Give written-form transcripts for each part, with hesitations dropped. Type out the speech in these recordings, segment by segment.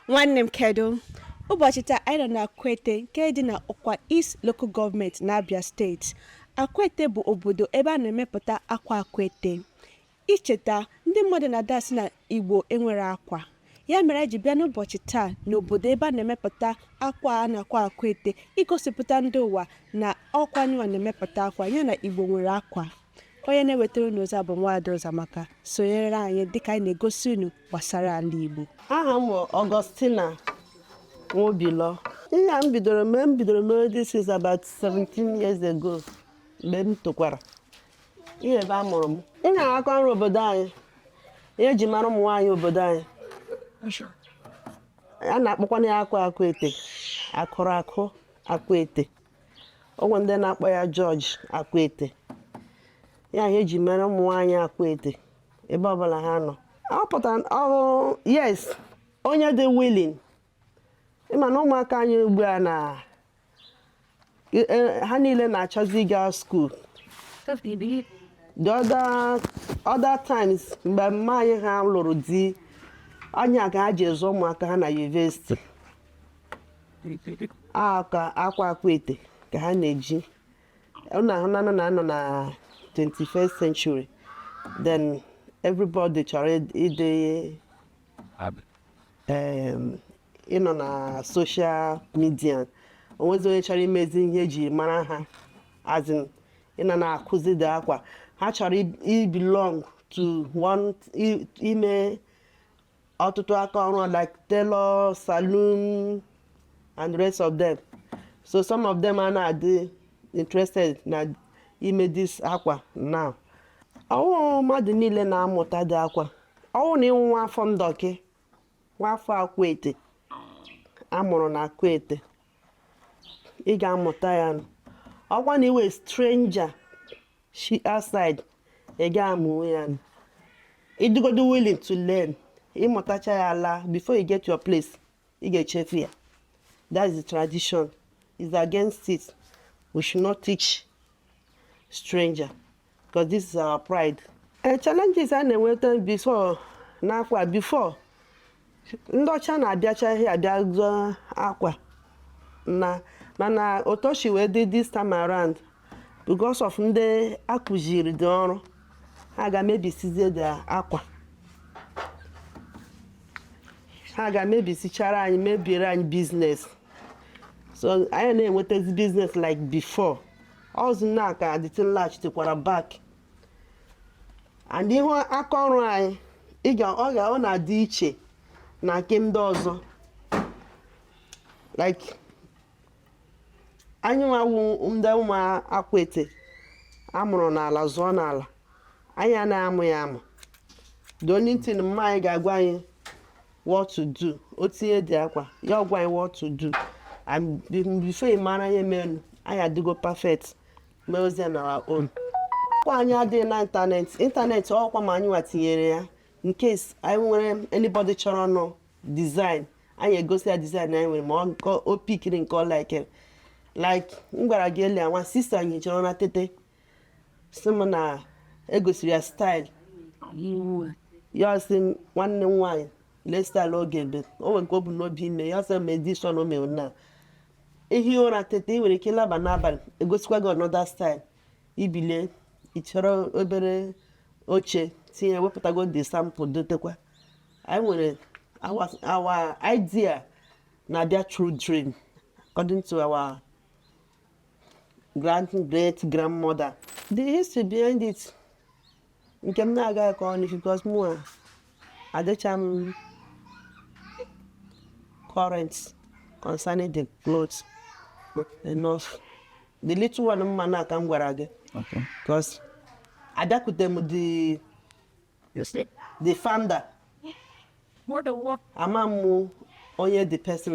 Nwanne m kedu ụbọchị taa anyị nọ na Akwaete nke dị na Ọkwa East Local Government na Abia State. Akwaete bụ obodo ebe a na-emepụta akwa Akwaete. Icheta ndị mmadụ na-adasị na Igbo enwere akwa. Ya mere anyị ji bịa n'ụbọchị taa n'obodo ebe a na-emepụta akwa a na-akwa Akwaete igosipụta ndị ụwa na ọkwa anyịwa na-emepụta akwa ya na Igbo nwere akwa. Onye na-ewetara unu ozi bụ Nwaada Ụzọamaka, sonyere anyị dịka anyị na-egosi unu gbasara ala Igbo. Aha m bụ Augustina Nwobilo. Ihe a m bidoro this is about 17 years ago mgbe m tokwara. Ihe ebe a mụrụ m. Ị na-akọ ọrụ obodo anyị. Ihe eji mara ụmụ nwaanyị obodo anyị. A na-akpọkwana ya akwa Akwaete. Akụrụ akụ Akwaete. Onwe ndị na-akpọ ya George Akwaete. Ya ihe eji mara ụmụ nwaanyị Akwaete ebe ọbụla ha nọ. Ọ pụtara ọrụ yes onye dị willing. Ịma na ụmụaka anyị ugbu a na ha niile na-achọzi ịga school. The other times mgbe mma anyị ha lụrụ di anya ka ha ji ezu ụmụaka ha na university. Aka akwa Akwaete ka ha na-eji. Ụnụ na-anọ na 21st century. Then everybody chọrọ ide ịnọ na social media. Onwezi onye chọrọ imezi ihe eji mara ha. As in, ịnọ na-akụzi dị akwa. Ha chọrọ belong to one ime ọtụtụ aka ọrụ like tailor, saloon, and the rest of them. So some of them are not interested na ime this akwa now. Ọwụ mmadụ niile na-amụta dị akwa. Ọwụ na ịnwụ nwa afọ Ndoki, nwa afọ Akwaete, amụrụ na Akwaete, ị ga-amụta ya. Ọkwa na iwe stranger outside, ị ga-amụ ya. Ịdịgodo willing to learn. Ịmụtacha ya ala before you get your place, ị ga-echefu ya. That is the tradition. It's against it. We should not teach stranger. Because this is our pride. Challenges I na-enweta before ndị ọcha na-abịacha ihe abịa zụọ akwa mana otoshi wee dị this time around because of ndị akụziri dị ọrụ ha ga-mebisizie dị akwa. Ha ga-mebisichara anyị mebiere anyị business. So anyị na-enwetazi business like before. Ọzọ na ka the thing laghachitekwara back. And ihu aka ọrụ anyị ọ na-adị iche na nke ndị ọzọ. Like anyị nwawu ndị ụmụ Akwaete amụrụ n'ala zụọ n'ala. Anyị anaghị amụ ya amụ. The only thing mma anyị ga-agwa anyị what to do. O tinye dị akwa ya ọgwa anyị what to do. And before ị mara ihe menu anyị adịgo perfect. Mee ozi na our own. Kwa anyị adịghị na internet ọkwa ma anyị tinyere ya in case anyị nwere anybody chọrọ nọ design anyị egosi ya design anyị nwere ma o pikiri nke ọ like m gwara gị elia nwa sister anyị chọrọ na tete sị m na egosiri ya style ya sị nwanne m nwaanyị lee style oge ebe o nwere nke o bu n'obi ime ya sị m edishọn o mere na ehi ụra tete ị nwere ike laba n'abalị egosikwa gị another style ibile ị chọrọ obere oche tinye wepụtago the sample dotekwa. I nwere our idea na-abịa through dream according to our great grandmother. The history behind it nke m na-aga ka ọnụ because mụ adịcha m current concerning the clothes enough. The little one mma na aka m gwara gị. Okay. Because abịakwute m the founder. Ama m onye the person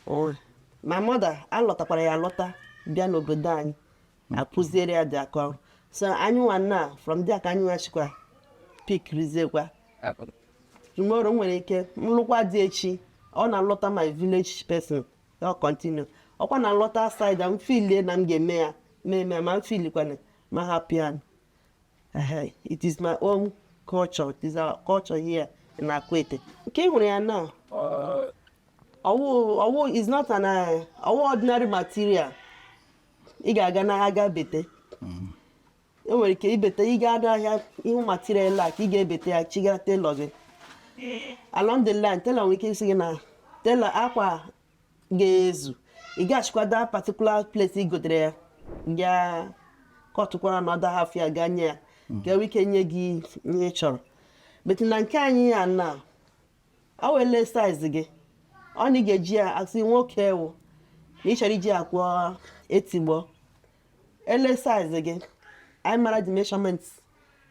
wụ. My mother alọtakwara ya alọta bịa n'obodo anyị akụziere ya dị akọ. So anyị nwa na from there ka anyị nwa chikwa pick rizekwa. Tomorrow nwere ike mlụkwa dị echi ọ na-alọta my village person ọ continue. Ọkwa na alọta side am feel na m ga-eme ya me ma feel kwana ma happy and it is my own culture. It is our culture here in Akwaete. Nke hụrụ ya now. Owu is not an ordinary material. Ị ga-aga n'ahịa bete. E nwere ike ibete ị ga n'ahịa ihu material like ị ga-ebete ya chigara tailor gị. Along the line, tailor nwere ike isi gị na tailor akwa ga-ezu. Ị ga-achịkwa that particular place ị gotere ya. Ga kọtụkwara another half ya ga nye ya. Ga ike nye gị ihe ị chọrọ. But na nke anyị ya na o wele size gị. Ọ na ị ga-eji ya asị nwoke ewu. Na ị chọrọ iji akwa etigbo. Ele size gị. I mara the measurements,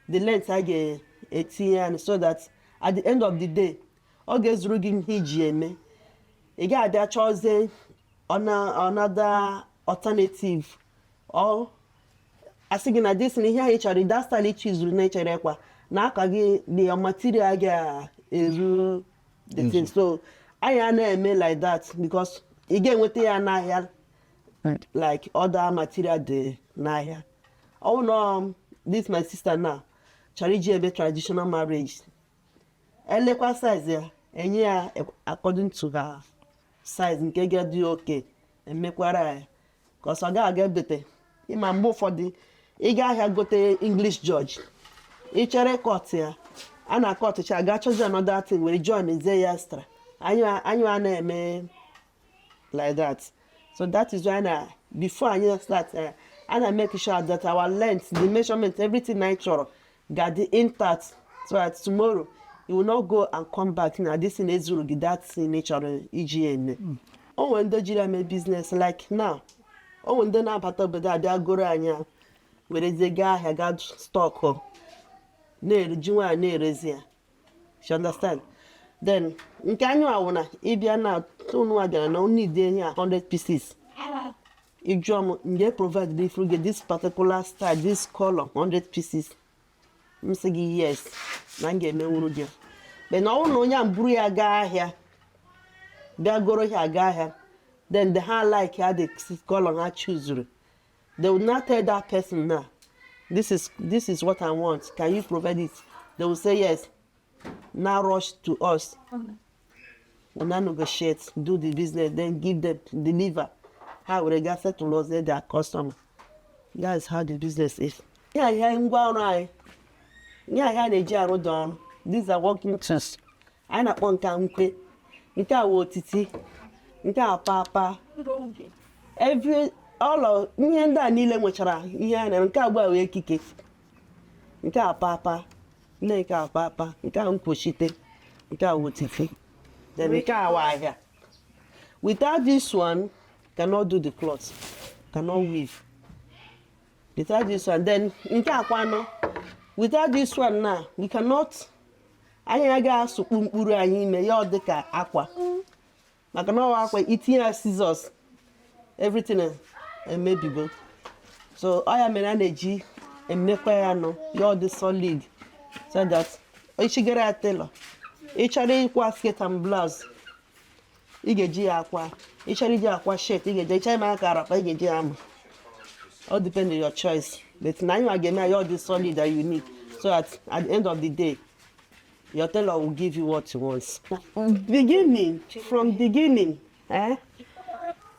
the length I get 18 and so that at the end of the day, ọ ga-ezuru gị ihe iji eme. Ị ga-abịa chọzie another alternative or asị gị na this na ihe anyị chọrọ that style ị chizuru na echere kwa na aka gị the material ga-eru the thing. So anyị na-eme like that because ị ga-enweta ya n'ahịa like other material dị n'ahịa. Oh no, this my sister now. Chọrọ iji ebe traditional marriage. Elekwa size ya, enye ya according to her size nke ga-dị okay. Emekwara ya. Because ọ ga-aga bete. Ịma mgbe ụfọdụ, ị ga-ahịa gote English George. Ị chere cut ya. A na-cut cha ga choose another thing where join eze ya extra. Anyị na-eme like that. So that is why before I start and I make sure that our length, the measurement, everything natural, got the intact, so that tomorrow it will not go and come back. Now this in Ezuru, that's in nature, EGN. Oh, when the Jira make business like now. Oh, when they now part of that, they are going where is the guy who got stock of near Jua near Rezia. You understand? Then, in Kenya, if you are now 200 only there 100 pieces. If you provide this particular style, this color, 100 pieces, I'm saying yes. Nange me urudia. But now no nyam buru ya ga here. They go here. Then the hand like the color I choose. They will not tell that person now. This is what I want. Can you provide it? They will say yes. Now rush to us. We'll now negotiate, do the business, then give them, deliver. How we get to us their customer. That is how the business is. Yeah, down. These are working test. I not one time quick. It are titi. It are papa. All of me and that Nile Mochara. Yeah, and Kawa we kick it. It are papa. Neka papa. It are push it. It are titi. Then we can't wire. Without this one, cannot do the cloth, cannot weave. Without this one, then without this one now, we cannot. I got supuru and me your deka aqua. I cannot aqua eating scissors, everything and maybe both. So I am an energy and make you're the solid. So that I should get a tailor. Each other basket and blouse. Igeji aqua. Each aqua shirt, all depends on your choice. But now you are getting all the solid that you need. So at the end of the day, your tailor will give you what you want. From beginning,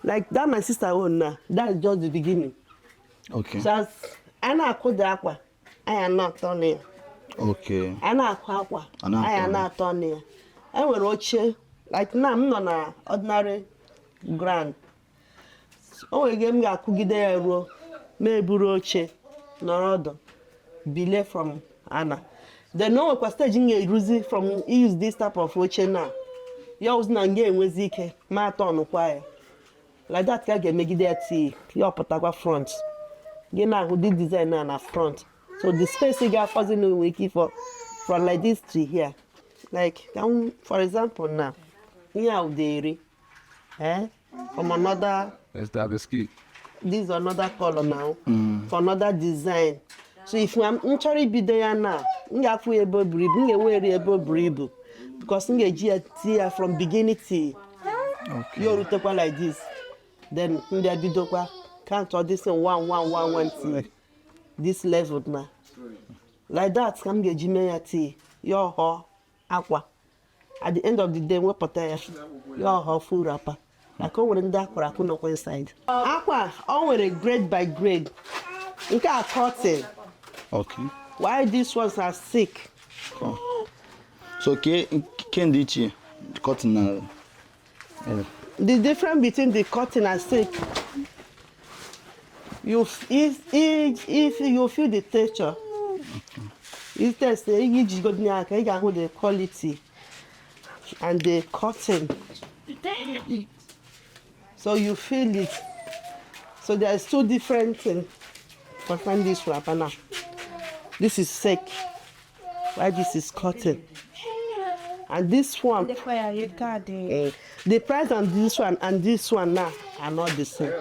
like that my sister own now, that's just the beginning. Okay. So I know call the aqua. I am not turning. Okay. I know aqua. I am not turning. I will watch you. Like now, I'm not an ordinary grand. Oh, again, I could get there, maybe roche, norodo, bile from Anna. The no was staging a ruzy from use this type of roche now. Yours Nange with Zeke, marathon choir. Like that, I get make there tea, your Potagua front. Gena who did design on a front. So the space you got for the wiki for from like this to here. Like, for example, now. Here dairy, from another. Let's have the ski. This is another color now, for another design. So if I'm actually be there now, I'm able to because I'm from beginning to you take like this. Then there be dokwa count all this in 1 this level now. Like that, I'm get tea, your aqua. At the end of the day, we put your full wrapper. Like o nwere ndị akwara akụ nọkwa inside. Akwa o nwere grade by grade. Nke a cotton. Okay. Why these ones are thick? Oh. So can the cotton The difference between the cotton and silk, if you feel the texture, you test the quality and the cotton. So you feel it. So there's two different things. For find this wrapper now. This is silk, while this is cotton. And this one, the price on this one and this one now are not the same.